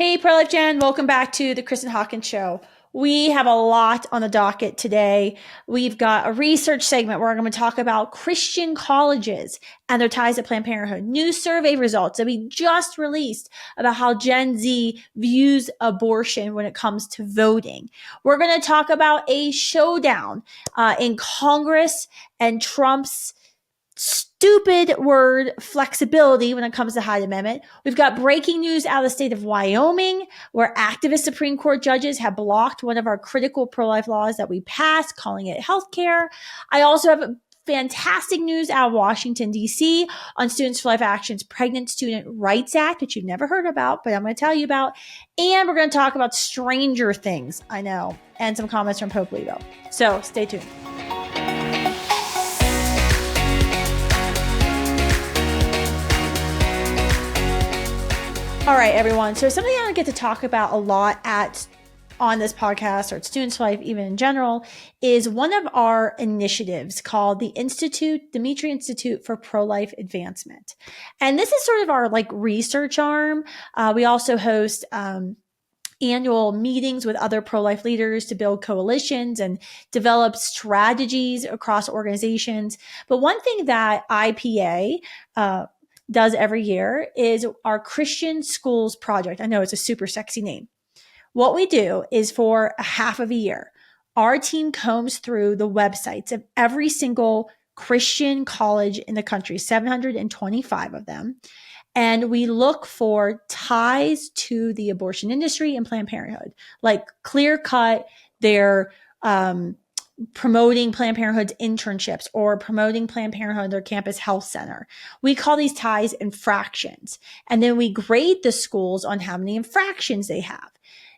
Hey, Pro-Life Gen, welcome back to the Kristan Hawkins Show. We have a lot on the docket today. We've got a research segment where we're going to talk about Christian colleges and their ties to Planned Parenthood. New survey results that we just released about how Gen Z views abortion when it comes to voting. We're going to talk about a showdown in Congress and Trump's stupid word flexibility when it comes to Hyde Amendment. We've got breaking news out of the state of Wyoming, where activist Supreme Court judges have blocked one of our critical pro-life laws that we passed, calling it healthcare. I also have fantastic news out of Washington, D.C. on Students for Life Action's Pregnant Student Rights Act, which you've never heard about, but I'm going to tell you about. And we're going to talk about Stranger Things, I know, and some comments from Pope Leo. So stay tuned. All right, everyone. So something I don't get to talk about a lot on this podcast or at Students for Life, even in general, is one of our initiatives called the Dimitri Institute for Pro-Life Advancement. And this is sort of our research arm. We also host annual meetings with other pro-life leaders to build coalitions and develop strategies across organizations. But one thing that IPA does every year is our Christian Schools Project. I know it's a super sexy name. What we do is for a half of a year, our team combs through the websites of every single Christian college in the country, 725 of them, and we look for ties to the abortion industry and Planned Parenthood, like clear cut, they're promoting Planned Parenthood's internships or promoting Planned Parenthood, their campus health center. We call these ties infractions. And then we grade the schools on how many infractions they have.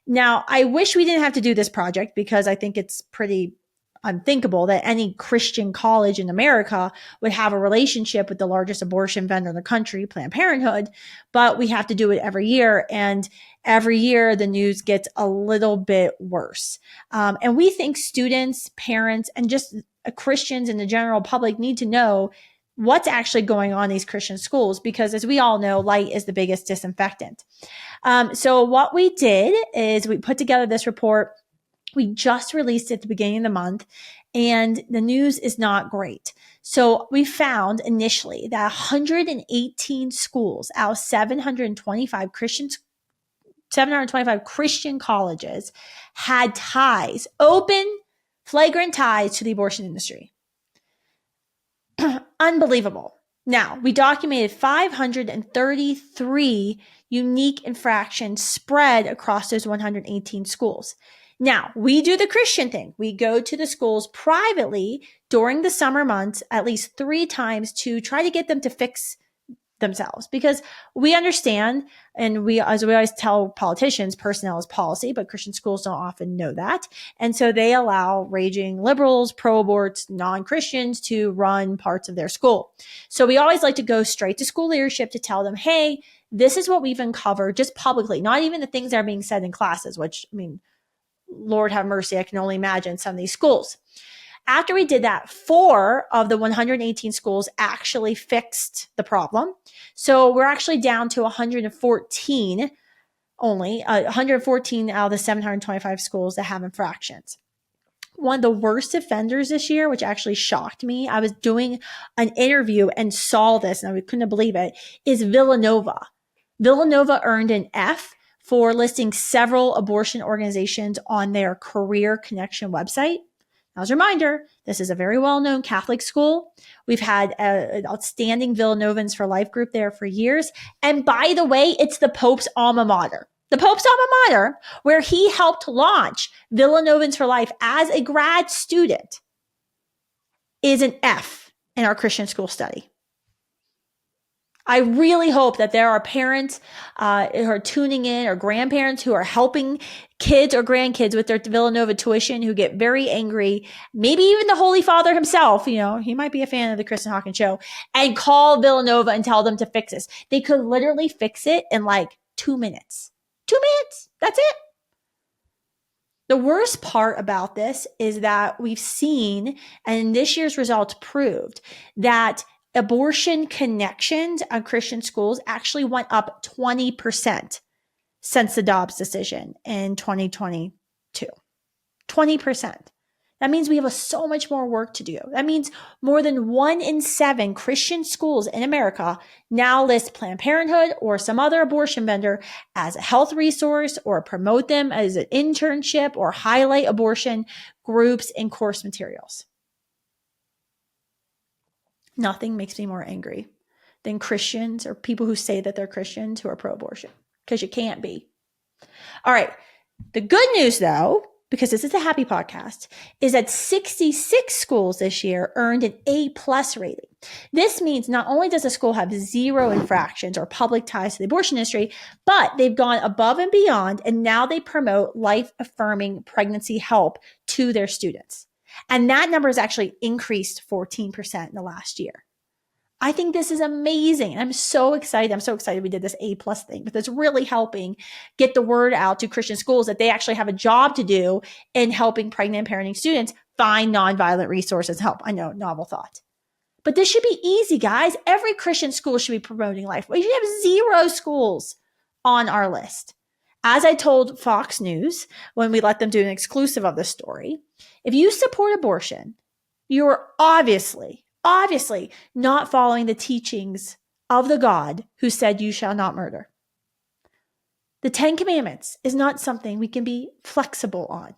Now, I wish we didn't have to do this project because I think it's pretty unthinkable that any Christian college in America would have a relationship with the largest abortion vendor in the country, Planned Parenthood, but we have to do it every year. And every year the news gets a little bit worse. And we think students, parents, and just Christians and the general public need to know what's actually going on in these Christian schools, because as we all know, light is the biggest disinfectant. So what we did is we put together this report. We just released it at the beginning of the month, and the news is not great. So we found initially that 118 schools out of 725 Christian colleges had ties, open, flagrant ties to the abortion industry. Unbelievable. Now, we documented 533 unique infractions spread across those 118 schools. Now, we do the Christian thing. We go to the schools privately during the summer months at least 3 times to try to get them to fix themselves, because we understand, and as we always tell politicians, personnel is policy, but Christian schools don't often know that. And so they allow raging liberals, pro-aborts, non-Christians to run parts of their school. So we always like to go straight to school leadership to tell them, hey, this is what we've uncovered just publicly, not even the things that are being said in classes, which, I mean, Lord have mercy, I can only imagine some of these schools. After we did that, 4 of the 118 schools actually fixed the problem. So we're actually down to 114 only, 114 out of the 725 schools that have infractions. One of the worst offenders this year, which actually shocked me, I was doing an interview and saw this, and I couldn't believe it, is Villanova. Villanova earned an F for listing several abortion organizations on their Career Connection website. Now, as a reminder, this is a very well-known Catholic school. We've had an outstanding Villanovans for Life group there for years. And by the way, it's the Pope's alma mater. The Pope's alma mater, where he helped launch Villanovans for Life as a grad student, is an F in our Christian school study. I really hope that there are parents who are tuning in, or grandparents who are helping kids or grandkids with their Villanova tuition, who get very angry. Maybe even the Holy Father himself, he might be a fan of the Kristan Hawkins Show, and call Villanova and tell them to fix this. They could literally fix it in 2 minutes. 2 minutes. That's it. The worst part about this is that we've seen, and this year's results proved, that abortion connections on Christian schools actually went up 20%. since the Dobbs decision in 2022. 20%. That means we have so much more work to do. That means more than 1 in 7 Christian schools in America now list Planned Parenthood or some other abortion vendor as a health resource or promote them as an internship or highlight abortion groups in course materials. Nothing makes me more angry than Christians or people who say that they're Christians who are pro-abortion, because you can't be. All right. The good news, though, because this is a happy podcast, is that 66 schools this year earned an A+ rating. This means not only does a school have 0 infractions or public ties to the abortion industry, but they've gone above and beyond, and now they promote life-affirming pregnancy help to their students. And that number has actually increased 14% in the last year. I think this is amazing. I'm so excited. I'm so excited we did this A+ thing, but it's really helping get the word out to Christian schools that they actually have a job to do in helping pregnant and parenting students find nonviolent resources and help. I know, novel thought. But this should be easy, guys. Every Christian school should be promoting life. We should have 0 schools on our list. As I told Fox News when we let them do an exclusive of this story, if you support abortion, you're obviously not following the teachings of the God who said you shall not murder. The 10 Commandments is not something we can be flexible on.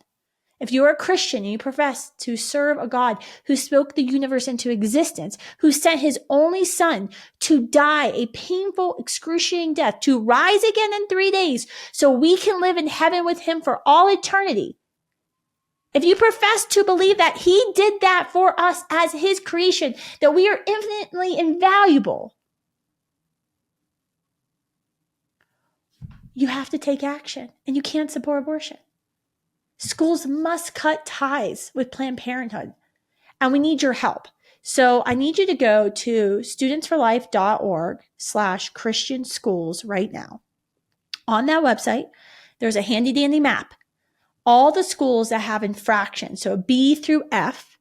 If you are a Christian and you profess to serve a God who spoke the universe into existence, who sent his only son to die a painful, excruciating death, to rise again in 3 days so we can live in heaven with him for all eternity, if you profess to believe that he did that for us as his creation, that we are infinitely invaluable, you have to take action, and you can't support abortion. Schools must cut ties with Planned Parenthood, and we need your help. So I need you to go to studentsforlife.org/Christian schools right now. On that website, there's a handy dandy map. All the schools that have infractions, so B through F,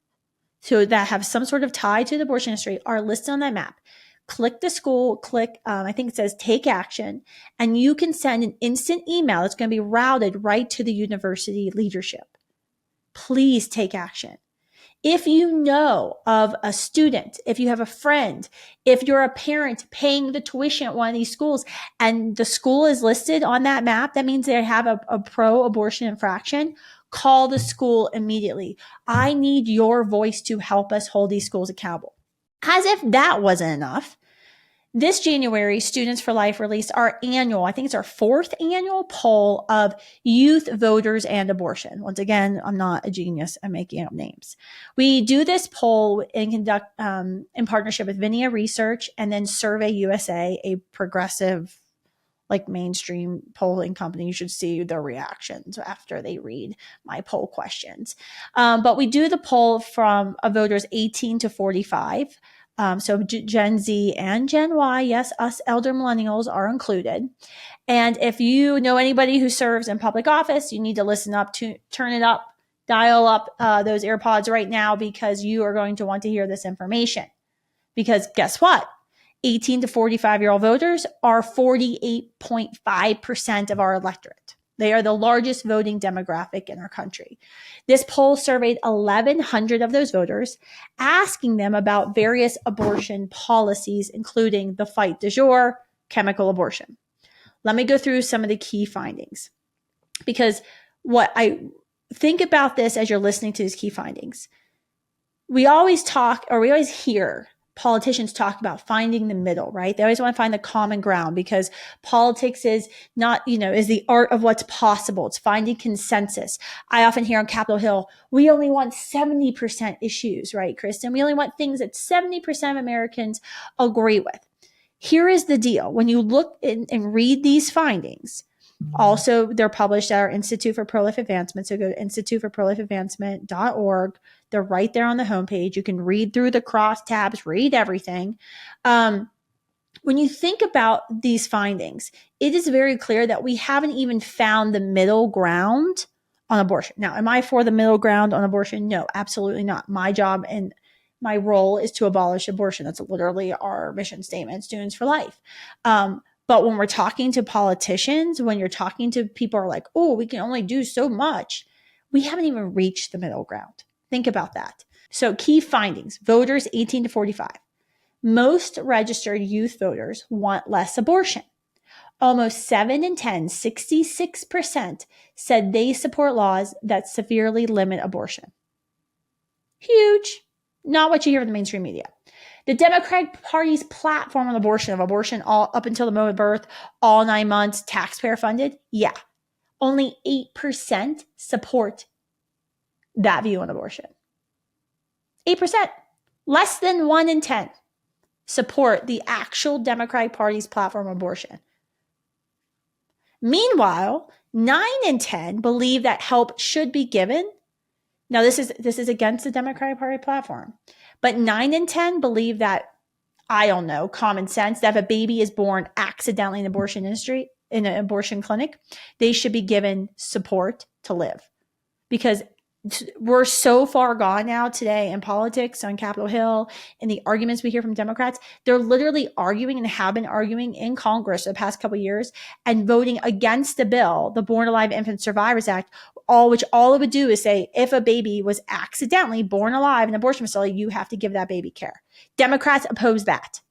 so that have some sort of tie to the abortion industry, are listed on that map. Click the school, I think it says take action, and you can send an instant email that's going to be routed right to the university leadership. Please take action. If you know of a student, if you have a friend, if you're a parent paying the tuition at one of these schools and the school is listed on that map, that means they have a pro-abortion infraction, call the school immediately. I need your voice to help us hold these schools accountable. As if that wasn't enough, this January, Students for Life released our annual, I think it's our 4th annual poll of youth, voters, and abortion. Once again, I'm not a genius at making up names. We do this poll and conduct in partnership with Vinia Research and then Survey USA, a progressive, like mainstream polling company. You should see their reactions after they read my poll questions. But we do the poll from voters 18 to 45. So Gen Z and Gen Y, yes, us elder millennials are included. And if you know anybody who serves in public office, you need to listen up, to turn it up, dial up those AirPods right now, because you are going to want to hear this information. Because guess what? 18 to 45-year-old voters are 48.5% of our electorate. They are the largest voting demographic in our country. This poll surveyed 1,100 of those voters, asking them about various abortion policies, including the fight du jour, chemical abortion. Let me go through some of the key findings, because what I think about this as you're listening to these key findings, we always hear politicians talk about finding the middle, right? They always want to find the common ground, because politics is not, is the art of what's possible. It's finding consensus. I often hear on Capitol Hill, we only want 70% issues, right, Kristan? We only want things that 70% of Americans agree with. Here is the deal. When you look and read these findings, also, they're published at our Institute for Pro-Life Advancement. So go to instituteforprolifeadvancement.org. They're right there on the homepage. You can read through the cross tabs, read everything. When you think about these findings, it is very clear that we haven't even found the middle ground on abortion. Now, am I for the middle ground on abortion? No, absolutely not. My job and my role is to abolish abortion. That's literally our mission statement, Students for Life. But when we're talking to politicians, when you're talking to people who are like, oh, we can only do so much, we haven't even reached the middle ground. Think about that. So key findings, voters 18 to 45. Most registered youth voters want less abortion. Almost 7 in 10, 66%, said they support laws that severely limit abortion. Huge. Not what you hear from the mainstream media. The Democratic Party's platform on abortion all up until the moment of birth, all 9 months, taxpayer funded. Yeah. Only 8% support that view on abortion. 8%. Less than 1 in 10 support the actual Democratic Party's platform on abortion. Meanwhile, 9 in 10 believe that help should be given. Now, this is against the Democratic Party platform. But 9 in 10 believe that, I don't know, common sense, that if a baby is born accidentally in in an abortion clinic, they should be given support to live. Because we're so far gone now today in politics on Capitol Hill and the arguments we hear from Democrats. They're literally arguing and have been arguing in Congress the past couple of years and voting against the bill, the Born Alive Infant Survivors Act, which all it would do is say, if a baby was accidentally born alive in an abortion facility, you have to give that baby care. Democrats oppose that.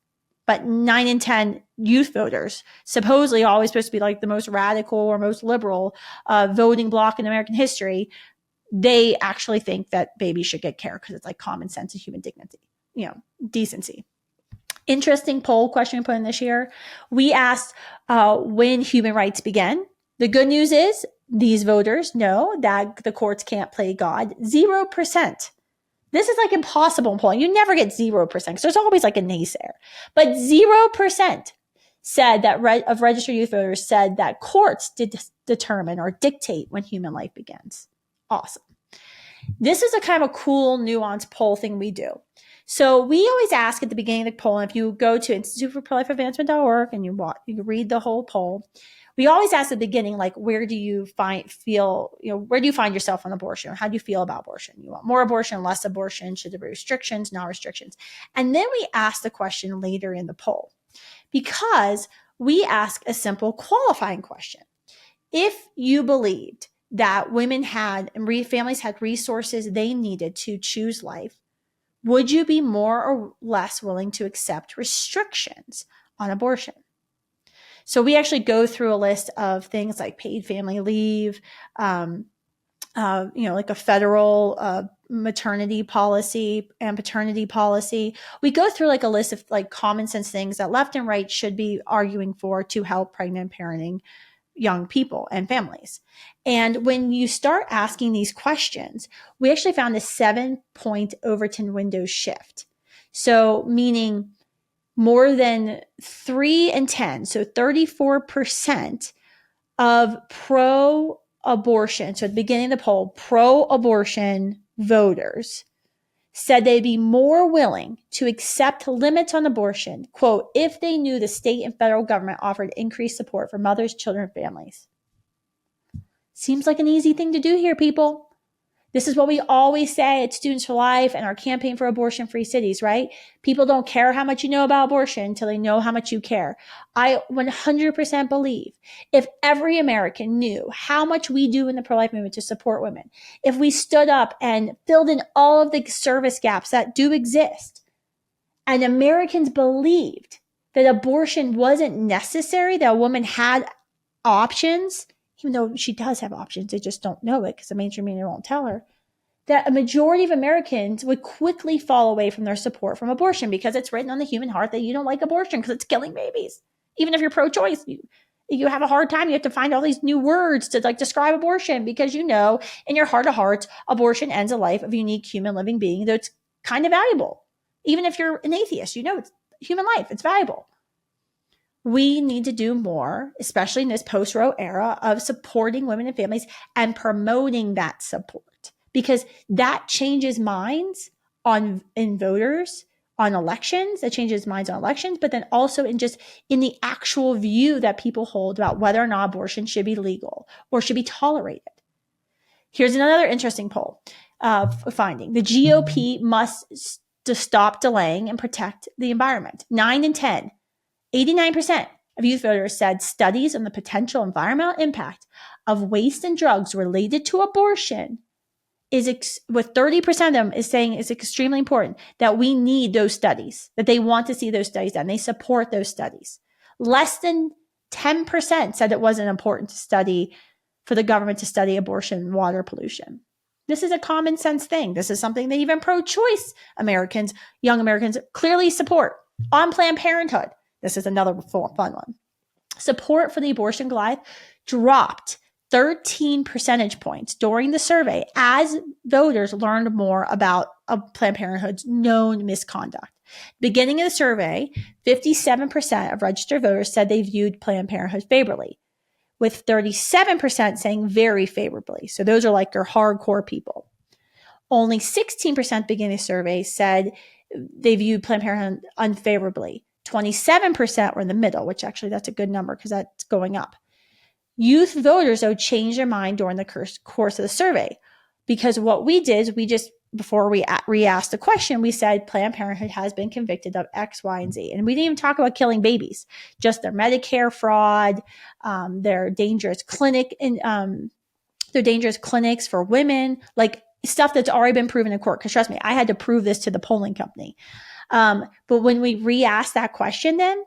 But 9 in 10 youth voters, supposedly always supposed to be like the most radical or most liberal voting bloc in American history, they actually think that babies should get care because it's like common sense and human dignity, decency. Interesting poll question we put in this year. We asked when human rights began. The good news is these voters know that the courts can't play God. 0%. This is like impossible in polling. You never get 0% because there's always like a naysayer. But 0% said that of registered youth voters said that courts did determine or dictate when human life begins. Awesome. This is a kind of a cool, nuanced poll thing we do. So we always ask at the beginning of the poll, and if you go to instituteforprolifeadvancement.org and you read the whole poll, we always ask at the beginning, like, where do you find yourself on abortion? Or how do you feel about abortion? You want more abortion, less abortion? Should there be restrictions, not restrictions? And then we ask the question later in the poll because we ask a simple qualifying question. If you believed that women had and families had resources they needed to choose life, would you be more or less willing to accept restrictions on abortion? So we actually go through a list of things like paid family leave, like a federal maternity policy and paternity policy. We go through like a list of like common sense things that left and right should be arguing for to help pregnant parenting young people and families. And when you start asking these questions, we actually found a 7-point Overton window shift. So meaning more than 3 in 10, so 34% of pro-abortion, so at the beginning of the poll, pro-abortion voters said they'd be more willing to accept limits on abortion, quote, if they knew the state and federal government offered increased support for mothers, children, and families. Seems like an easy thing to do here, people. This is what we always say at Students for Life and our campaign for abortion-free cities, right? People don't care how much you know about abortion until they know how much you care. I 100% believe if every American knew how much we do in the pro-life movement to support women, if we stood up and filled in all of the service gaps that do exist, and Americans believed that abortion wasn't necessary, that a woman had options, even though she does have options, they just don't know it because the mainstream media won't tell her, that a majority of Americans would quickly fall away from their support from abortion because it's written on the human heart that you don't like abortion because it's killing babies. Even if you're pro-choice, you have a hard time. You have to find all these new words to like describe abortion because in your heart of hearts, abortion ends a life of a unique human living being, though it's kind of valuable. Even if you're an atheist, it's human life. It's valuable. We need to do more, especially in this post-Roe era, of supporting women and families and promoting that support because that changes minds in voters on elections. That changes minds on elections, but then also in the actual view that people hold about whether or not abortion should be legal or should be tolerated. Here's another interesting poll finding. The GOP must stop delaying and protect the environment. 9 in 10. 89% of youth voters said studies on the potential environmental impact of waste and drugs related to abortion with 30% of them is saying it's extremely important that we need those studies, that they want to see those studies done. They support those studies. Less than 10% said it wasn't important to study for the government to study abortion and water pollution. This is a common sense thing. This is something that even pro-choice Americans, young Americans, clearly support. On Planned Parenthood, this is another fun one. Support for the abortion Goliath dropped 13 percentage points during the survey as voters learned more about Planned Parenthood's known misconduct. Beginning of the survey, 57% of registered voters said they viewed Planned Parenthood favorably, with 37% saying very favorably. So those are like your hardcore people. Only 16% beginning of the survey said they viewed Planned Parenthood unfavorably. 27% were in the middle, which actually that's a good number because that's going up. Youth voters, though, changed their mind during the course of the survey, because what we did is we just, before we re-asked the question, we said Planned Parenthood has been convicted of X, Y, and Z. And we didn't even talk about killing babies, just their Medicare fraud, their dangerous their dangerous clinics for women, like stuff that's already been proven in court. Because trust me, I had to prove this to the polling company. But when we re-asked that question then,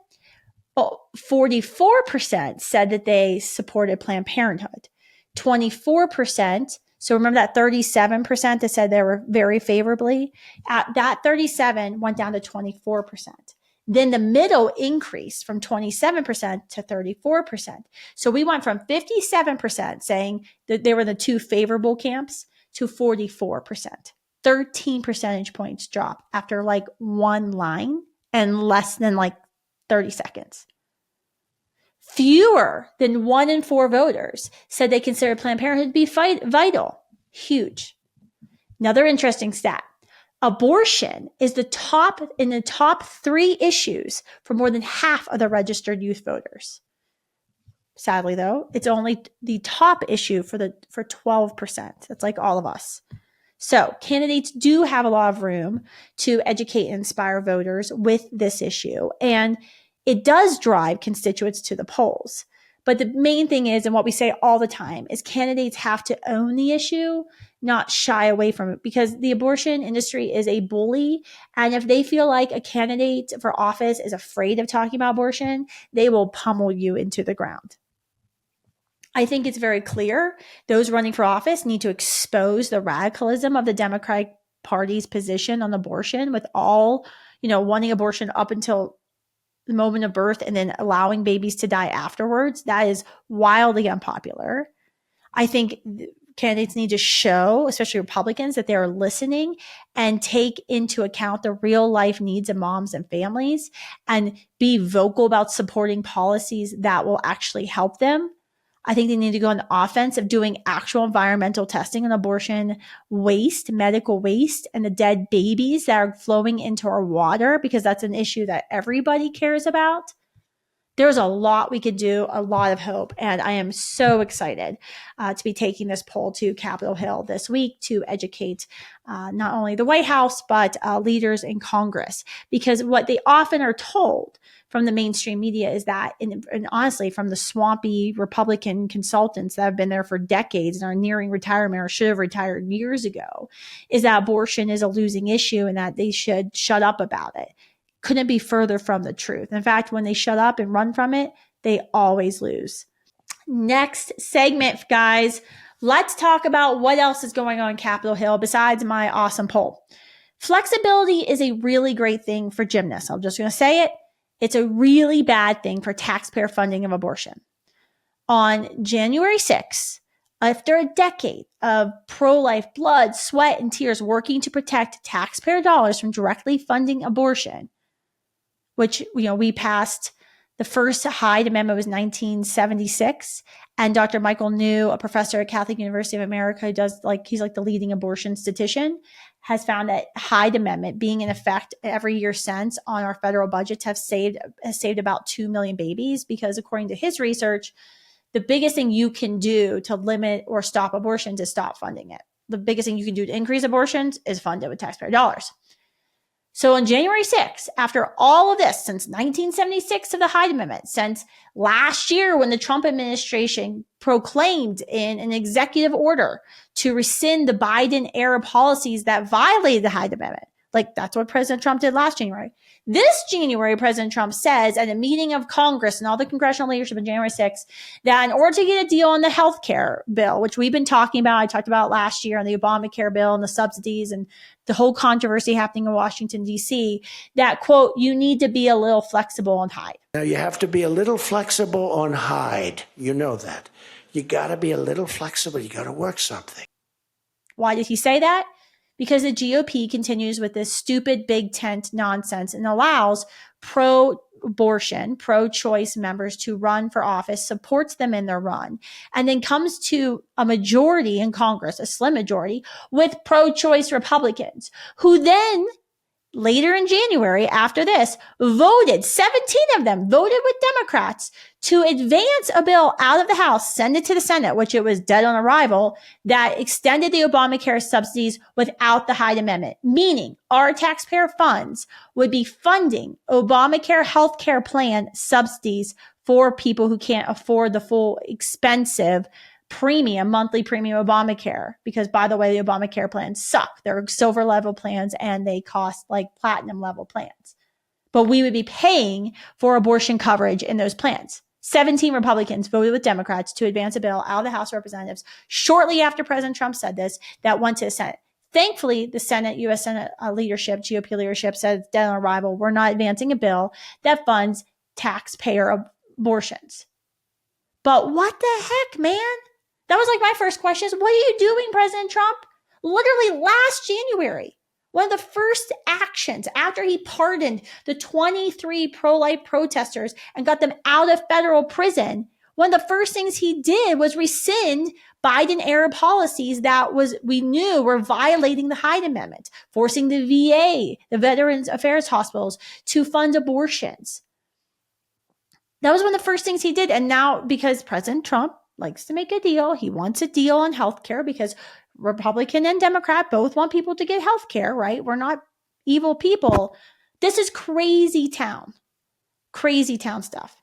44% said that they supported Planned Parenthood. 24%, so remember that 37% that said they were very favorably, that 37 went down to 24%. Then the middle increased from 27% to 34%. So we went from 57% saying that they were the two favorable camps to 44%. 13 percentage points drop after like one line and less than like 30 seconds. Fewer than 1 in 4 voters said they considered Planned Parenthood to be vital. Huge. Another interesting stat. Abortion is in the top 3 issues for more than half of the registered youth voters. Sadly, though, it's only the top issue for 12%. That's like all of us. So candidates do have a lot of room to educate and inspire voters with this issue. And it does drive constituents to the polls. But the main thing is, and what we say all the time, is candidates have to own the issue, not shy away from it, because the abortion industry is a bully. And if they feel like a candidate for office is afraid of talking about abortion, they will pummel you into the ground. I think it's very clear those running for office need to expose the radicalism of the Democratic Party's position on abortion, with all, wanting abortion up until the moment of birth and then allowing babies to die afterwards. That is wildly unpopular. I think candidates need to show, especially Republicans, that they are listening and take into account the real life needs of moms and families and be vocal about supporting policies that will actually help them. I think they need to go on the offense of doing actual environmental testing on abortion waste, medical waste, and the dead babies that are flowing into our water, because that's an issue that everybody cares about. There's a lot we could do, a lot of hope. And I am so excited to be taking this poll to Capitol Hill this week to educate not only the White House, but leaders in Congress. Because what they often are told from the mainstream media is that, and honestly, from the swampy Republican consultants that have been there for decades and are nearing retirement or should have retired years ago, is that abortion is a losing issue and that they should shut up about it. Couldn't be further from the truth. In fact, when they shut up and run from it, they always lose. Next segment, guys, let's talk about what else is going on Capitol Hill besides my awesome poll. Flexibility is a really great thing for gymnasts. I'm just going to say it. It's a really bad thing for taxpayer funding of abortion. On January 6th, after a decade of pro-life blood, sweat, and tears working to protect taxpayer dollars from directly funding abortion, which, we passed the first Hyde Amendment was 1976. And Dr. Michael New, a professor at Catholic University of America, he's like the leading abortion statistician, has found that Hyde Amendment being in effect every year since on our federal budgets has saved about 2 million babies, because according to his research, the biggest thing you can do to limit or stop abortions is stop funding it. The biggest thing you can do to increase abortions is fund it with taxpayer dollars. So on January 6th, after all of this, since 1976 of the Hyde Amendment, since last year when the Trump administration proclaimed in an executive order to rescind the Biden era policies that violated the Hyde Amendment, like that's what President Trump did last January. This January, President Trump says at a meeting of Congress and all the congressional leadership on January 6th that in order to get a deal on the health care bill, which we've been talking about, I talked about last year on the Obamacare bill and the subsidies and the whole controversy happening in Washington, D.C., that, quote, you need to be a little flexible on Hyde. Now, you have to be a little flexible on Hyde. You know that. You got to be a little flexible. You got to work something. Why did he say that? Because the GOP continues with this stupid big tent nonsense and allows pro-abortion, pro-choice members to run for office, supports them in their run, and then comes to a majority in Congress, a slim majority, with pro-choice Republicans, who then later in January, after this, 17 of them voted with Democrats to advance a bill out of the House, send it to the Senate, which it was dead on arrival, that extended the Obamacare subsidies without the Hyde Amendment, meaning our taxpayer funds would be funding Obamacare healthcare plan subsidies for people who can't afford the full expensive monthly premium Obamacare, because by the way, the Obamacare plans suck. They're silver level plans and they cost like platinum level plans. But we would be paying for abortion coverage in those plans. 17 Republicans voted with Democrats to advance a bill out of the House of Representatives shortly after President Trump said this, that went to the Senate. Thankfully, the Senate, U.S. Senate leadership, GOP leadership said dead on arrival, we're not advancing a bill that funds taxpayer abortions. But what the heck, man? That was like my first question is, what are you doing, President Trump? Literally last January, one of the first actions after he pardoned the 23 pro-life protesters and got them out of federal prison, one of the first things he did was rescind Biden-era policies that we knew were violating the Hyde Amendment, forcing the VA, the Veterans Affairs hospitals, to fund abortions. That was one of the first things he did. And now, because President Trump likes to make a deal, he wants a deal on healthcare because Republican and Democrat both want people to get healthcare, right? We're not evil people. This is crazy town stuff.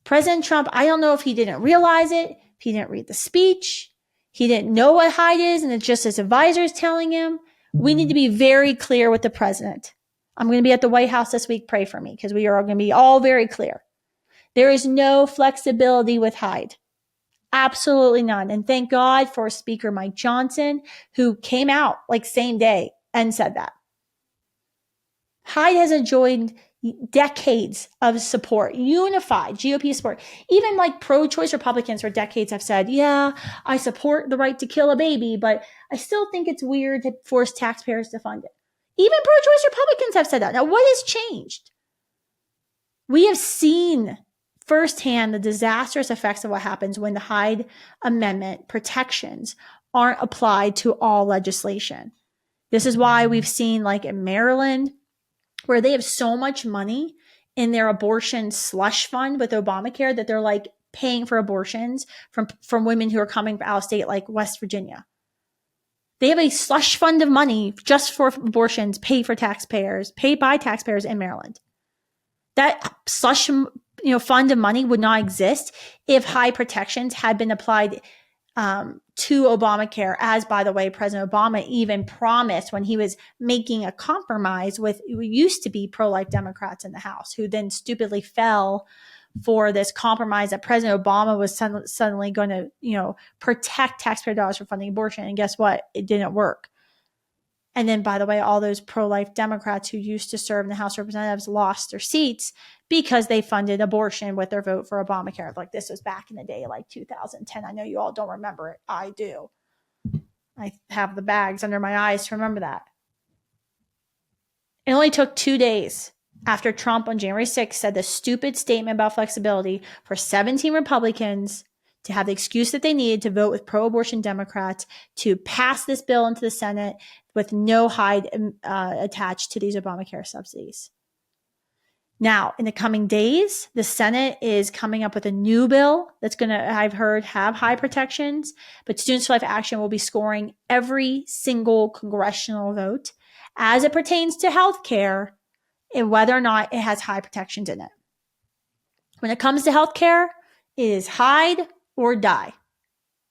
President Trump, I don't know if he didn't realize it, if he didn't read the speech, he didn't know what Hyde is, and it's just his advisors telling him. We need to be very clear with the president. I'm going to be at the White House this week. Pray for me, because we are going to be all very clear. There is no flexibility with Hyde. Absolutely none. And thank God for Speaker Mike Johnson, who came out like same day and said that. Hyde has enjoyed decades of support, unified GOP support. Even like pro-choice Republicans for decades have said, yeah, I support the right to kill a baby, but I still think it's weird to force taxpayers to fund it. Even pro-choice Republicans have said that. Now, what has changed? We have seen firsthand the disastrous effects of what happens when the Hyde Amendment protections aren't applied to all legislation. This is why we've seen, like in Maryland, where they have so much money in their abortion slush fund with Obamacare that they're like paying for abortions from women who are coming out of state like West Virginia. They have a slush fund of money just for abortions paid by taxpayers in Maryland. That slush fund of money would not exist if Hyde protections had been applied to Obamacare, as, by the way, President Obama even promised when he was making a compromise with who used to be pro-life Democrats in the House, who then stupidly fell for this compromise that President Obama was suddenly going to, protect taxpayer dollars for funding abortion. And guess what? It didn't work. And then, by the way, all those pro-life Democrats who used to serve in the House of Representatives lost their seats because they funded abortion with their vote for Obamacare. Like, this was back in the day, like 2010. I know you all don't remember it. I do. I have the bags under my eyes to remember that. It only took 2 days after Trump on January 6th said the stupid statement about flexibility for 17 Republicans to have the excuse that they needed to vote with pro-abortion Democrats to pass this bill into the Senate with no Hyde attached to these Obamacare subsidies. Now, in the coming days, the Senate is coming up with a new bill that's going to, I've heard, have Hyde protections, but Students for Life Action will be scoring every single congressional vote as it pertains to healthcare and whether or not it has high protections in it. When it comes to healthcare, it is hide or die.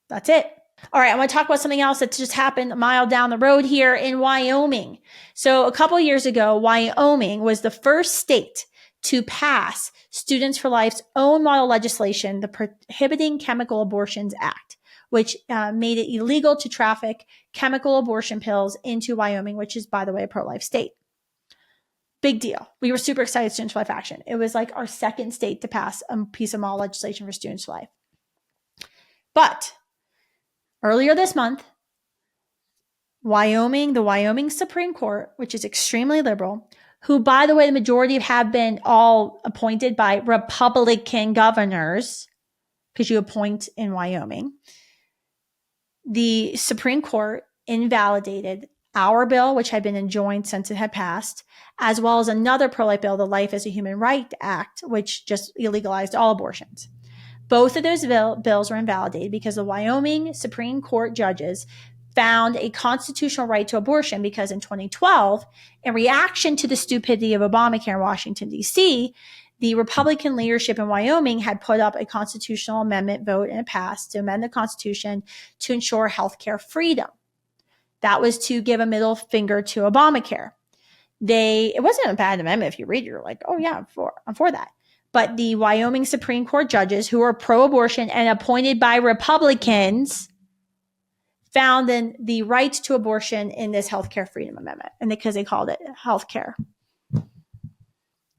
That's it. All right, I want to talk about something else that just happened a mile down the road here in Wyoming. So a couple years ago, Wyoming was the first state to pass Students for Life's own model legislation, the Prohibiting Chemical Abortions Act, which made it illegal to traffic chemical abortion pills into Wyoming, which is, by the way, a pro-life state. Big deal. We were super excited, Students for Life Action. It was like our second state to pass a piece of model legislation for Students for Life. But earlier this month, the Wyoming Supreme Court, which is extremely liberal, who, by the way, the majority have been all appointed by Republican governors, because you appoint in Wyoming, the Supreme Court invalidated our bill, which had been enjoined since it had passed, as well as another pro-life bill, the Life as a Human Right Act, which just illegalized all abortions. Both of those bills were invalidated because the Wyoming Supreme Court judges found a constitutional right to abortion because in 2012, in reaction to the stupidity of Obamacare in Washington, D.C., the Republican leadership in Wyoming had put up a constitutional amendment vote and it passed to amend the Constitution to ensure healthcare freedom. That was to give a middle finger to Obamacare. It wasn't a bad amendment. If you read it, you're like, oh yeah, I'm for that. But the Wyoming Supreme Court judges who are pro-abortion and appointed by Republicans found the right to abortion in this healthcare freedom amendment, and because they called it healthcare.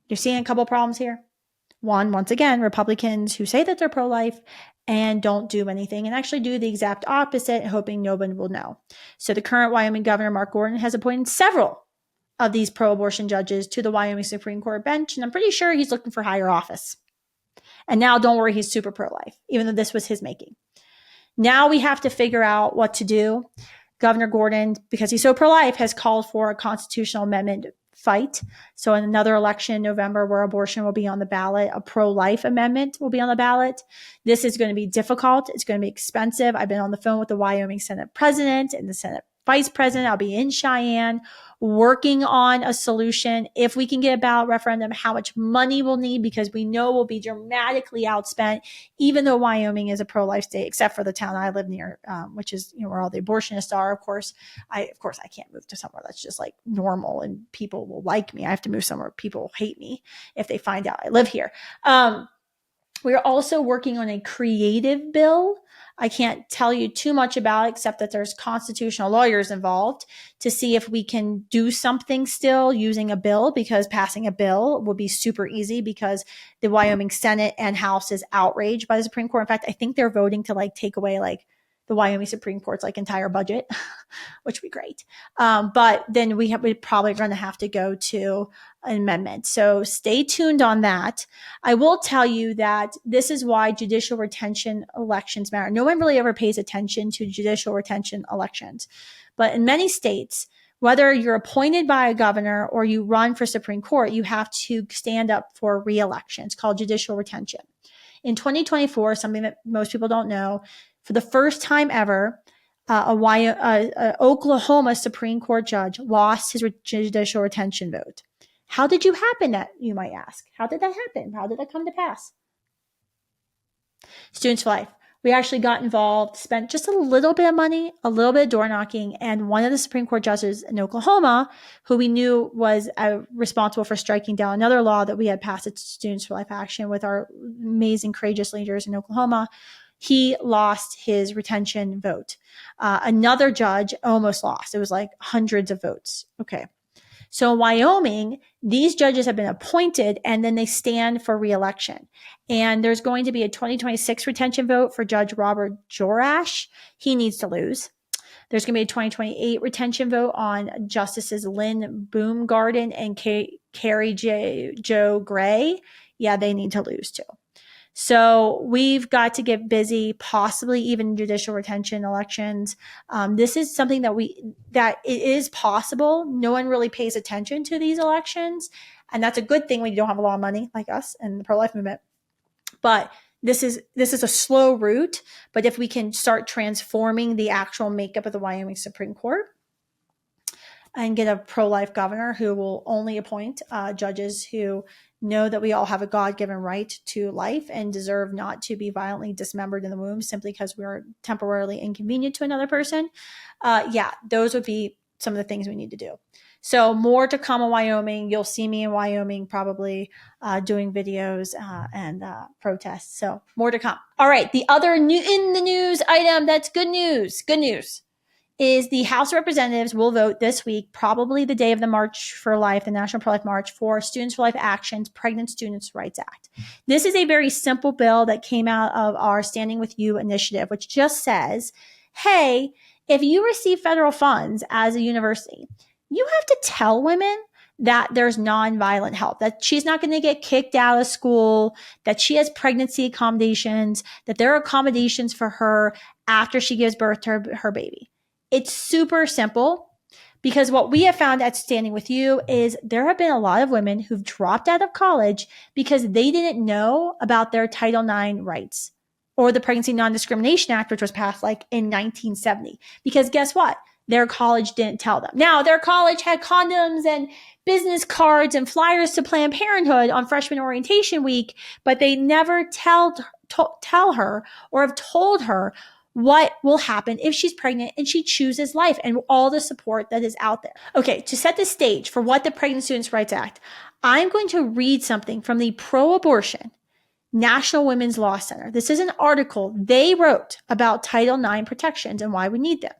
You're seeing a couple problems here. One, once again, Republicans who say that they're pro-life and don't do anything and actually do the exact opposite, hoping no one will know. So the current Wyoming governor, Mark Gordon, has appointed several of these pro-abortion judges to the Wyoming Supreme Court bench, and I'm pretty sure he's looking for higher office. And now, don't worry, he's super pro-life, even though this was his making. Now we have to figure out what to do. Governor Gordon, because he's so pro-life, has called for a constitutional amendment fight. So in another election in November where abortion will be on the ballot, a pro-life amendment will be on the ballot. This is going to be difficult. It's going to be expensive. I've been on the phone with the Wyoming Senate president and the Senate vice president. I'll be in Cheyenne working on a solution. If we can get a ballot referendum, how much money we'll need, because we know we'll be dramatically outspent, even though Wyoming is a pro-life state, except for the town I live near, which is where all the abortionists are. Of course, I can't move to somewhere that's just like normal and people will like me. I have to move somewhere people will hate me if they find out I live here. We're also working on a creative bill. I can't tell you too much about it, except that there's constitutional lawyers involved to see if we can do something still using a bill, because passing a bill will be super easy because the Wyoming Senate and House is outraged by the Supreme Court. In fact, I think they're voting to take away the Wyoming Supreme Court's entire budget, which would be great. But then we're probably going to have to go to an amendment. So stay tuned on that. I will tell you that this is why judicial retention elections matter. No one really ever pays attention to judicial retention elections. But in many states, whether you're appointed by a governor or you run for Supreme Court, you have to stand up for re-election. It's called judicial retention. In 2024, something that most people don't know, for the first time ever, Oklahoma Supreme Court judge lost his judicial retention vote. How did you happen that, you might ask? How did that happen? How did that come to pass? Students for Life. We actually got involved, spent just a little bit of money, a little bit of door knocking, and one of the Supreme Court judges in Oklahoma, who we knew was responsible for striking down another law that we had passed at Students for Life Action with our amazing, courageous leaders in Oklahoma, he lost his retention vote. Another judge almost lost. It was hundreds of votes. Okay. So in Wyoming, these judges have been appointed and then they stand for re-election. And there's going to be a 2026 retention vote for Judge Robert Jorash. He needs to lose. There's going to be a 2028 retention vote on Justices Lynn Baumgarten and Carrie Jo Gray. Yeah, they need to lose too. So we've got to get busy, possibly even judicial retention elections. This is something that it is possible. No one really pays attention to these elections. And that's a good thing when you don't have a lot of money like us and the pro-life movement. But this is a slow route. But if we can start transforming the actual makeup of the Wyoming Supreme Court, and get a pro-life governor who will only appoint judges who know that we all have a God-given right to life and deserve not to be violently dismembered in the womb simply because we are temporarily inconvenient to another person. Those would be some of the things we need to do. So more to come in Wyoming. You'll see me in Wyoming probably doing videos and protests. So more to come. All right. The other in the news item that's good news is the House of Representatives will vote this week, probably the day of the March for Life, the National Pro-Life March, for Students for Life Action's Pregnant Students' Rights Act. This is a very simple bill that came out of our Standing With You initiative, which just says, hey, if you receive federal funds as a university, you have to tell women that there's nonviolent help, that she's not going to get kicked out of school, that she has pregnancy accommodations, that there are accommodations for her after she gives birth to her baby. It's super simple because what we have found at Standing With You is there have been a lot of women who've dropped out of college because they didn't know about their Title IX rights or the Pregnancy Non-Discrimination Act, which was passed like in 1970. Because guess what? Their college didn't tell them. Now, their college had condoms and business cards and flyers to Planned Parenthood on freshman orientation week, but they never tell her or have told her what will happen if she's pregnant and she chooses life and all the support that is out there. Okay, to set the stage for what the Pregnant Students' Rights Act, I'm going to read something from the pro-abortion National Women's Law Center. This is an article they wrote about Title IX protections and why we need them.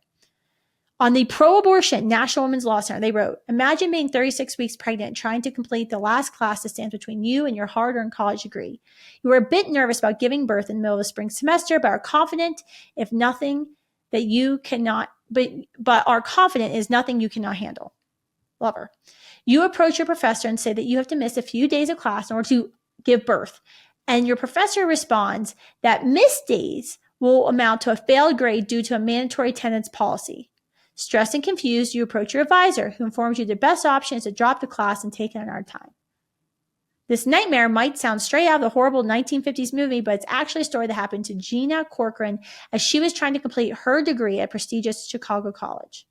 On the pro-abortion National Women's Law Center, they wrote, imagine being 36 weeks pregnant, trying to complete the last class that stands between you and your hard-earned college degree. You are a bit nervous about giving birth in the middle of the spring semester, but are confident if nothing that you cannot, but are confident is nothing you cannot handle. Love her. You approach your professor and say that you have to miss a few days of class in order to give birth. And your professor responds that missed days will amount to a failed grade due to a mandatory attendance policy. Stressed and confused, you approach your advisor, who informs you the best option is to drop the class and take it another time. This nightmare might sound straight out of the horrible 1950s movie, but it's actually a story that happened to Gina Corcoran as she was trying to complete her degree at prestigious Chicago College.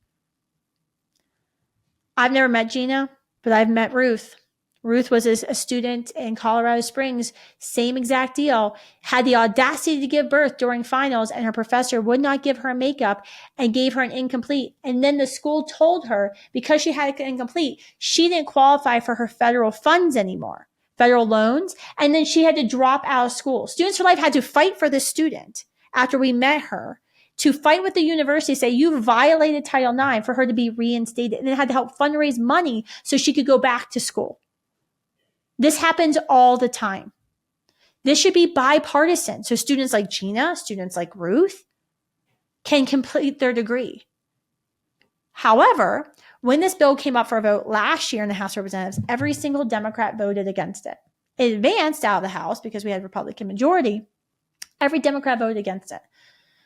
I've never met Gina, but I've met Ruth. Ruth was a student in Colorado Springs, same exact deal, had the audacity to give birth during finals, and her professor would not give her a makeup and gave her an incomplete. And then the school told her because she had an incomplete, she didn't qualify for her federal funds anymore, federal loans, and then she had to drop out of school. Students for Life had to fight for this student after we met her, to fight with the university, say you violated Title IX for her to be reinstated, and then had to help fundraise money so she could go back to school. This happens all the time. This should be bipartisan. So students like Gina, students like Ruth can complete their degree. However, when this bill came up for a vote last year in the House of Representatives, every single Democrat voted against it. It advanced out of the House because we had Republican majority. Every Democrat voted against it.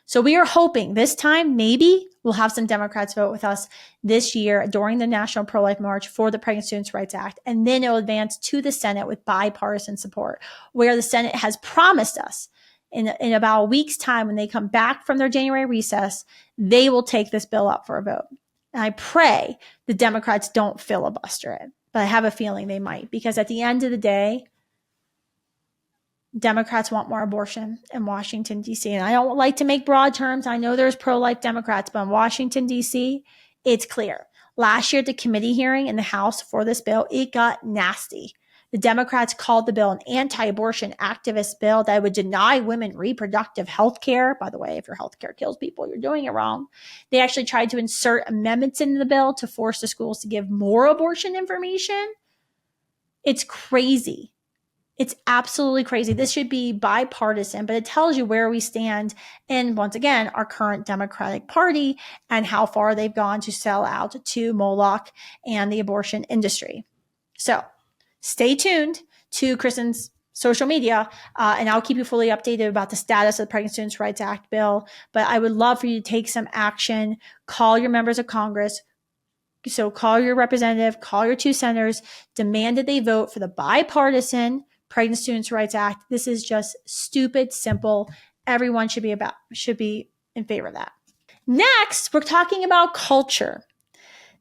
So we are hoping this time maybe we'll have some Democrats vote with us this year during the National Pro-Life March for the Pregnant Students' Rights Act. And then it will advance to the Senate with bipartisan support, where the Senate has promised us in about a week's time, when they come back from their January recess, they will take this bill up for a vote. And I pray the Democrats don't filibuster it, but I have a feeling they might, because at the end of the day, Democrats want more abortion in Washington, D.C. And I don't like to make broad terms. I know there's pro-life Democrats, but in Washington, D.C., it's clear. Last year at the committee hearing in the House for this bill, it got nasty. The Democrats called the bill an anti-abortion activist bill that would deny women reproductive health care. By the way, if your health care kills people, you're doing it wrong. They actually tried to insert amendments into the bill to force the schools to give more abortion information. It's crazy. It's absolutely crazy. This should be bipartisan, but it tells you where we stand in, once again, our current Democratic Party and how far they've gone to sell out to Moloch and the abortion industry. So stay tuned to Kristan's social media, and I'll keep you fully updated about the status of the Pregnant Students' Rights Act bill. But I would love for you to take some action. Call your members of Congress. So call your representative, call your two senators, demand that they vote for the bipartisan Pregnant Students' Rights Act. This is just stupid, simple. Everyone should be in favor of that. Next, we're talking about culture.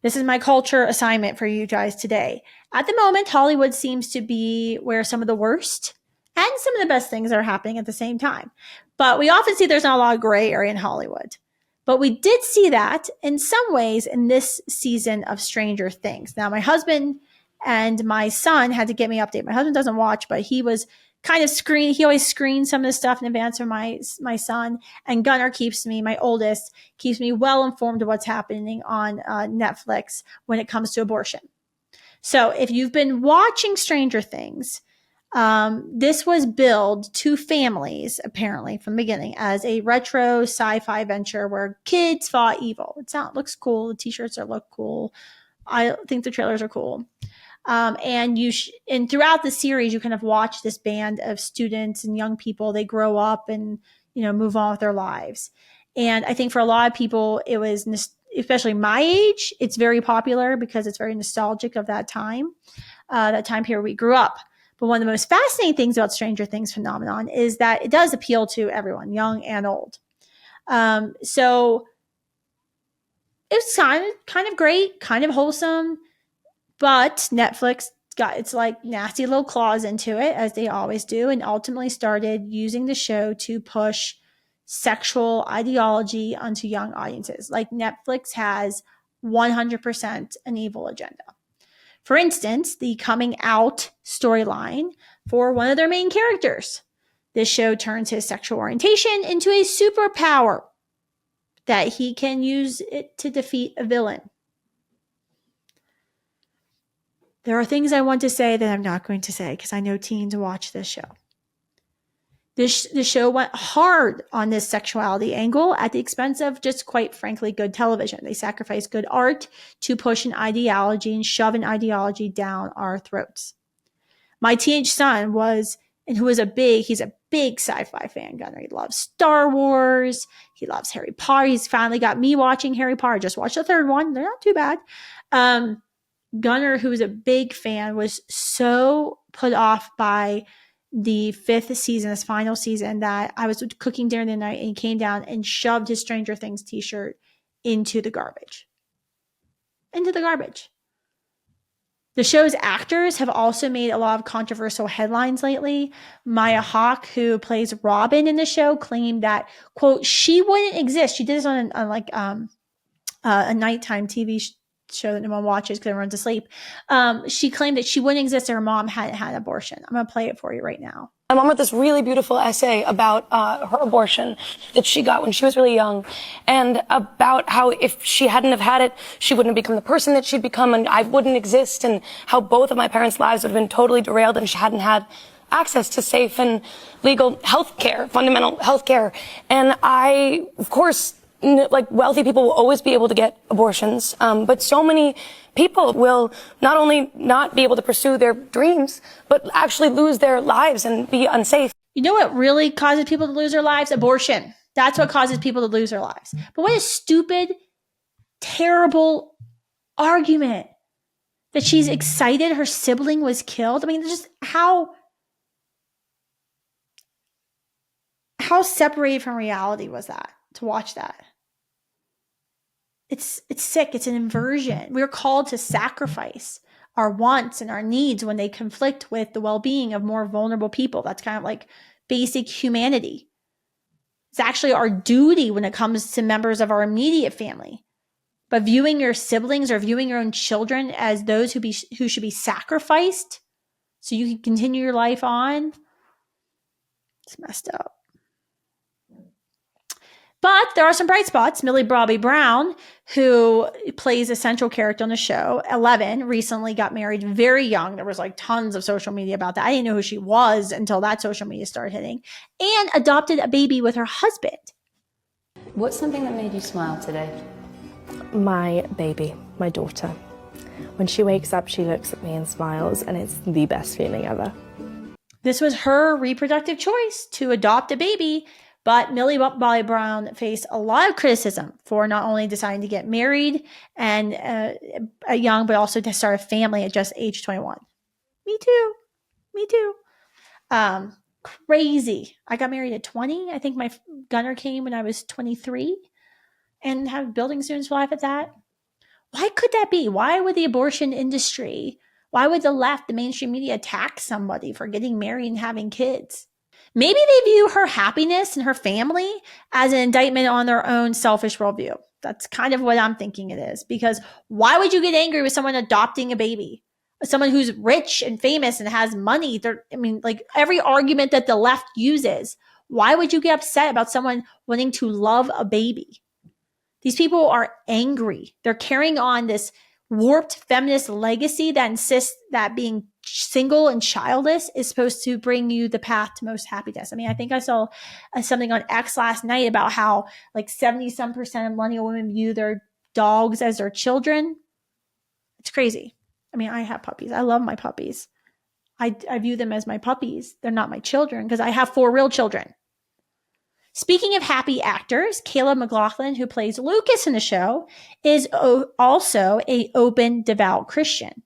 This is my culture assignment for you guys today. At the moment, Hollywood seems to be where some of the worst and some of the best things are happening at the same time. But we often see there's not a lot of gray area in Hollywood. But we did see that in some ways in this season of Stranger Things. Now, my husband and my son had to get me updated. My husband doesn't watch, but he was kind of he always screens some of the stuff in advance for my son. And Gunnar keeps me, my oldest, keeps me well informed of what's happening on Netflix when it comes to abortion. So if you've been watching Stranger Things, this was billed to families, apparently, from the beginning as a retro sci-fi venture where kids fought evil. Looks cool. The t-shirts look cool. I think the trailers are cool. And throughout the series, you kind of watch this band of students and young people. They grow up and, move on with their lives. And I think for a lot of people, it was, especially my age, it's very popular because it's very nostalgic of that time period we grew up. But one of the most fascinating things about Stranger Things phenomenon is that it does appeal to everyone, young and old. So it was kind of great, kind of wholesome, but Netflix got its nasty little claws into it, as they always do, and ultimately started using the show to push sexual ideology onto young audiences. Like, Netflix has 100% an evil agenda. For instance, the coming out storyline for one of their main characters. This show turns his sexual orientation into a superpower that he can use it to defeat a villain. There are things I want to say that I'm not going to say because I know teens watch this show. The show went hard on this sexuality angle at the expense of just, quite frankly, good television. They sacrificed good art to push an ideology and shove an ideology down our throats. My teenage son he's a big sci-fi fan, Gunnar. He loves Star Wars. He loves Harry Potter. He's finally got me watching Harry Potter. Just watched the third one. They're not too bad. Gunnar, who was a big fan, was so put off by the fifth season, this final season, that I was cooking dinner the night and he came down and shoved his Stranger Things t-shirt into the garbage. The show's actors have also made a lot of controversial headlines lately. Maya Hawke, who plays Robin in the show, claimed that, quote, she wouldn't exist. She did this on a nighttime TV show that no one watches because everyone's asleep. She claimed that she wouldn't exist if her mom hadn't had an abortion. I'm going to play it for you right now. My mom wrote this really beautiful essay about her abortion that she got when she was really young, and about how if she hadn't have had it, she wouldn't have become the person that she'd become, and I wouldn't exist, and how both of my parents' lives would have been totally derailed and she hadn't had access to safe and legal health care, fundamental health care. And I, of course, wealthy people will always be able to get abortions, but so many people will not only not be able to pursue their dreams, but actually lose their lives and be unsafe. You know what really causes people to lose their lives? Abortion. That's what causes people to lose their lives. But what a stupid, terrible argument that she's excited her sibling was killed. I mean, just how separated from reality was that to watch that? It's sick. It's an inversion. We're called to sacrifice our wants and our needs when they conflict with the well-being of more vulnerable people. That's kind of like basic humanity. It's actually our duty when it comes to members of our immediate family. But viewing your siblings or viewing your own children as those who should be sacrificed so you can continue your life on, it's messed up. But there are some bright spots. Millie Bobby Brown, who plays a central character on the show, 11, recently got married very young. There was tons of social media about that. I didn't know who she was until that social media started hitting. And adopted a baby with her husband. What's something that made you smile today? My baby, my daughter. When she wakes up, she looks at me and smiles, and it's the best feeling ever. This was her reproductive choice to adopt a baby. But Millie Bobby Brown faced a lot of criticism for not only deciding to get married and young, but also to start a family at just age 21. Me too. Crazy. I got married at 20. I think my Gunnar came when I was 23 and have building students for life at that. Why could that be? Why would the abortion industry, why would the left, the mainstream media attack somebody for getting married and having kids? Maybe they view her happiness and her family as an indictment on their own selfish worldview. That's kind of what I'm thinking it is. Because why would you get angry with someone adopting a baby? Someone who's rich and famous and has money. Like every argument that the left uses, why would you get upset about someone wanting to love a baby? These people are angry. They're carrying on this warped feminist legacy that insists that being single and childless is supposed to bring you the path to most happiness. I mean, I think I saw something on X last night about how like 70% of millennial women view their dogs as their children. It's crazy. I mean, I have puppies. I love my puppies. I view them as my puppies. They're not my children because I have 4 real children. Speaking of happy actors, Caleb McLaughlin, who plays Lucas in the show, is also an open, devout Christian.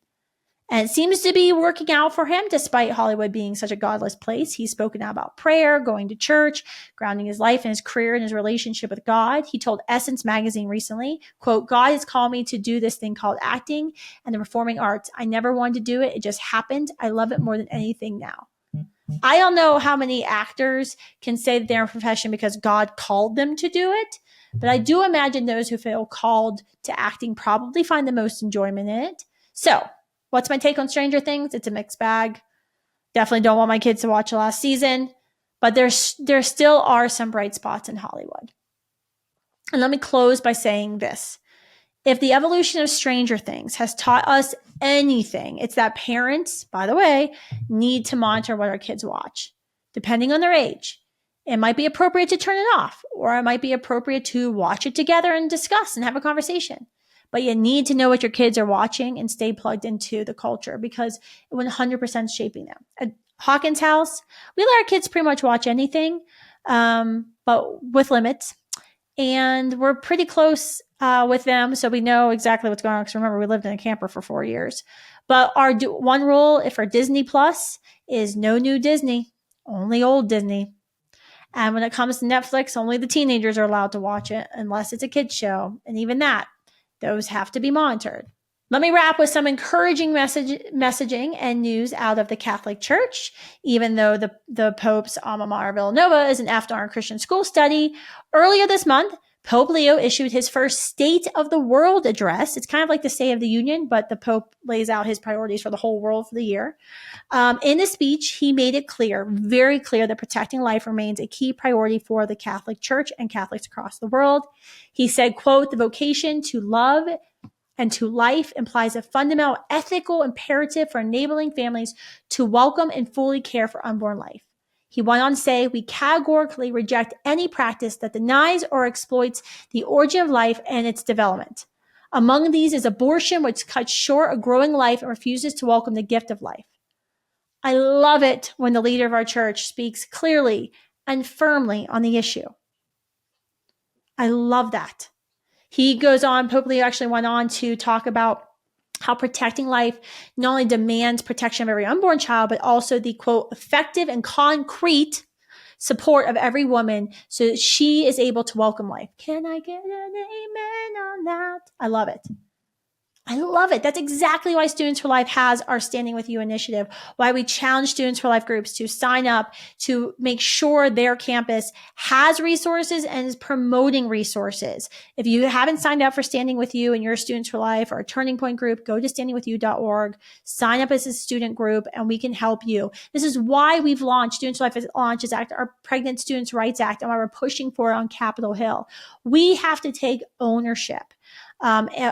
And it seems to be working out for him despite Hollywood being such a godless place. He's spoken out about prayer, going to church, grounding his life and his career and his relationship with God. He told Essence magazine recently, quote, "God has called me to do this thing called acting and the performing arts. I never wanted to do it. It just happened. I love it more than anything now." I don't know how many actors can say that they're in a profession because God called them to do it, but I do imagine those who feel called to acting probably find the most enjoyment in it. So, what's my take on Stranger Things? It's a mixed bag. Definitely don't want my kids to watch the last season, but there still are some bright spots in Hollywood. And let me close by saying this. If the evolution of Stranger Things has taught us anything, it's that parents, by the way, need to monitor what our kids watch. Depending on their age, it might be appropriate to turn it off, or it might be appropriate to watch it together and discuss and have a conversation. But you need to know what your kids are watching and stay plugged into the culture because it 100% is shaping them. At Hawkins' house, we let our kids pretty much watch anything, but with limits. And we're pretty close with them, so we know exactly what's going on. Because remember, we lived in a camper for 4 years. But our one rule for Disney Plus is no new Disney, only old Disney. And when it comes to Netflix, only the teenagers are allowed to watch it, unless it's a kid's show. And even that, those have to be monitored. Let me wrap with some encouraging messaging and news out of the Catholic Church. Even though the Pope's alma mater, Villanova, is an F-darn Christian school study, earlier this month, Pope Leo issued his first State of the World address. It's kind of like the State of the Union, but the Pope lays out his priorities for the whole world for the year. In his speech, he made it clear, very clear, that protecting life remains a key priority for the Catholic Church and Catholics across the world. He said, quote, "The vocation to love and to life implies a fundamental ethical imperative for enabling families to welcome and fully care for unborn life." He went on to say, "We categorically reject any practice that denies or exploits the origin of life and its development. Among these is abortion, which cuts short a growing life and refuses to welcome the gift of life." I love it when the leader of our church speaks clearly and firmly on the issue. I love that. He goes on, Pope Leo actually went on to talk about how protecting life not only demands protection of every unborn child, but also the, quote, "effective and concrete support of every woman so that she is able to welcome life." Can I get an amen on that? I love it. I love it. That's exactly why Students for Life has our Standing With You initiative, why we challenge Students for Life groups to sign up to make sure their campus has resources and is promoting resources. If you haven't signed up for Standing With You and you're a Students for Life or a Turning Point group, go to standingwithyou.org, sign up as a student group, and we can help you. This is why we've launched Students for Life launches Act, our Pregnant Students' Rights Act, and why we're pushing for it on Capitol Hill. We have to take ownership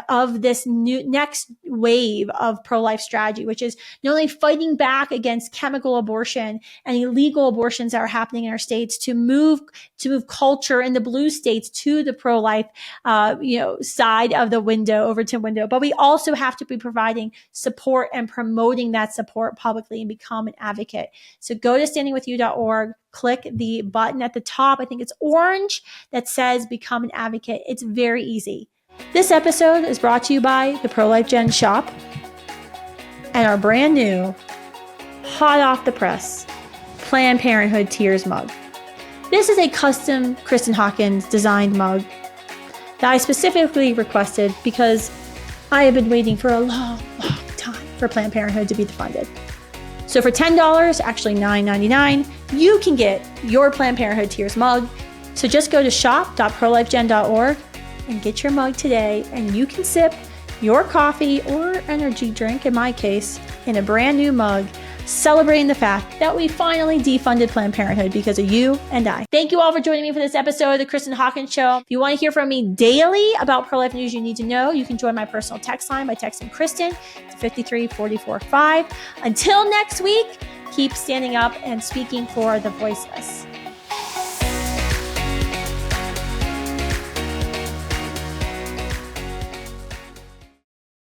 of this new next wave of pro-life strategy, which is not only fighting back against chemical abortion and illegal abortions that are happening in our states, to move culture in the blue states to the pro-life side of the window, Overton window, but we also have to be providing support and promoting that support publicly and become an advocate. So go to standingwithyou.org, click the button at the top, I think it's orange, that says Become an Advocate. It's very easy. This episode is brought to you by the Pro-Life Gen Shop and our brand new, hot off the press, Planned Parenthood Tears mug. This is a custom Kristan Hawkins designed mug that I specifically requested because I have been waiting for a long, long time for Planned Parenthood to be defunded. So for $10, actually $9.99, you can get your Planned Parenthood Tears mug. So just go to shop.prolifegen.org and get your mug today, and you can sip your coffee or energy drink, in my case, in a brand new mug, celebrating the fact that we finally defunded Planned Parenthood because of you and I. Thank you all for joining me for this episode of the Kristan Hawkins Show. If you want to hear from me daily about pro-life news you need to know, you can join my personal text line by texting Kristan to 53445. Until next week, keep standing up and speaking for the voiceless.